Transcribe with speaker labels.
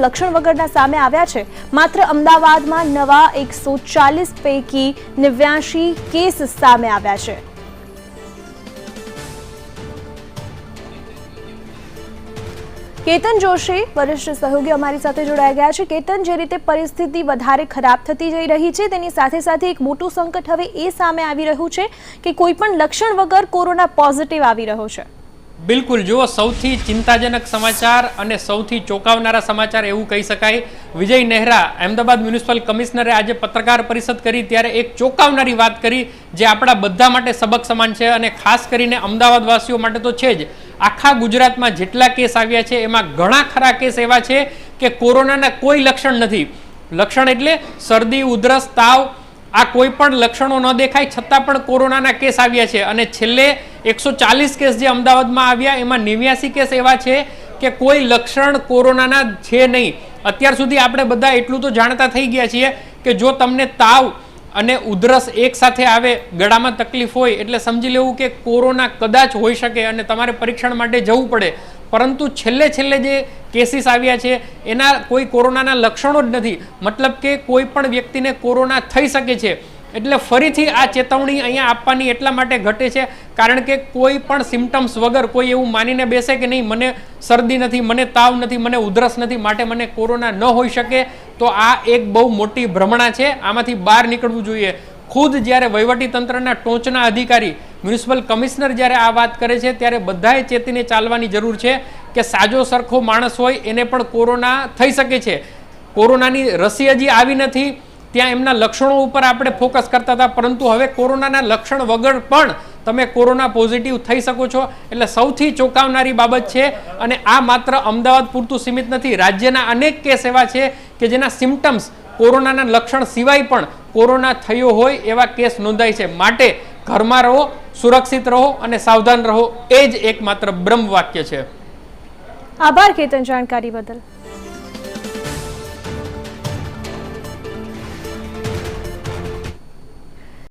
Speaker 1: લક્ષણ વગરના સામે આવ્યા છે। માત્ર અમદાવાદમાં નવા 140 પૈકી 89 કેસ સામે આવ્યા છે। કેતન જોશી વરિષ્ઠ સહયોગી અમારી સાથે જોડાઈ ગયા છે। કેતન, જે રીતે પરિસ્થિતિ વધારે ખરાબ થતી જઈ રહી છે તેની સાથે સાથે એક મોટું સંકટ હવે એ સામે આવી રહ્યું છે કે કોઈ પણ લક્ષણ વગર કોરોના પોઝિટિવ આવી રહ્યો છે।
Speaker 2: બિલકુલ, જો સૌથી ચિંતાજનક સમાચાર અને સૌથી ચોંકાવનારા સમાચાર એવું કહી શકાય। વિજય નેહરા, અમદાવાદ મ્યુનિસિપલ કમિશનરે આજે પત્રકાર પરિષદ કરી ત્યારે એક ચોંકાવનારી વાત કરી જે આપણા બધા માટે સબક સમાન છે અને ખાસ કરીને અમદાવાદવાસીઓ માટે તો છે જ। આખા ગુજરાતમાં જેટલા કેસ આવ્યા છે એમાં ઘણા ખરા કેસ એવા છે કે કોરોનાના કોઈ લક્ષણ નથી। લક્ષણ એટલે શરદી, ઉધરસ, તાવ, આ કોઈ પણ લક્ષણો ન દેખાય છતાં પણ કોરોનાના કેસ આવ્યા છે અને છેલ્લે 140 કેસ જે અમદાવાદમાં આવ્યા એમાં 89 કેસ એવા છે કે કોઈ લક્ષણ કોરોનાના છે નહીં। અત્યાર સુધી આપણે બધા એટલું તો જાણતા થઈ ગયા છીએ કે જો તમને તાવ અને ઉધરસ એક સાથે આવે, ગળામાં તકલીફ હોય એટલે સમજી લેવું કે કોરોના કદાચ હોઈ શકે અને તમારે પરીક્ષણ માટે જવું પડે। પરંતુ છેલ્લે જે કેસીસ આવ્યા છે એના કોઈ કોરોનાના લક્ષણો જ નથી, મતલબ કે કોઈ પણ વ્યક્તિને કોરોના થઈ શકે છે। એટલે ફરીથી આ ચેતવણી અહીંયા આપવાની એટલા માટે ઘટે છે કારણ કે કોઈ પણ સિમ્ટમ્સ વગર કોઈ એવું માનીને બેસે કે નહીં મને શરદી નથી, મને તાવ નથી, મને ઉધરસ નથી, માટે મને કોરોના ન હોઈ શકે, તો આ એક બહુ મોટી ભ્રમણા છે। આમાંથી બહાર નીકળવું જોઈએ। ખુદ જ્યારે વહીવટીતંત્રના ટોચના અધિકારી મ્યુનિસિપલ કમિશનર જ્યારે આ વાત કરે છે ત્યારે બધાએ ચેતીને ચાલવાની જરૂર છે કે સાજો સરખો માણસ હોય એને પણ કોરોના થઈ શકે છે। કોરોનાની રસી હજી આવી નથી, ત્યાં એમના લક્ષણો ઉપર આપણે ફોકસ કરતા હતા, પરંતુ હવે કોરોનાના લક્ષણ વગર પણ તમે કોરોના પોઝિટિવ થઈ શકો છો। એટલે સૌથી ચોંકાવનારી બાબત છે અને આ માત્ર અમદાવાદ પૂરતું સીમિત નથી, રાજ્યના અનેક કેસ એવા છે કે જેના સિમ્ટમ્સ કોરોનાના લક્ષણ સિવાય પણ કોરોના થયો હોય એવા કેસ નોંધાય છે। માટે ઘરમાં રહો, સુરક્ષિત રહો અને સાવધાન રહો, એ જ એકમાત્ર બ્રહ્મ વાક્ય છે।
Speaker 1: આભાર કેતન, જાણકારી બદલ।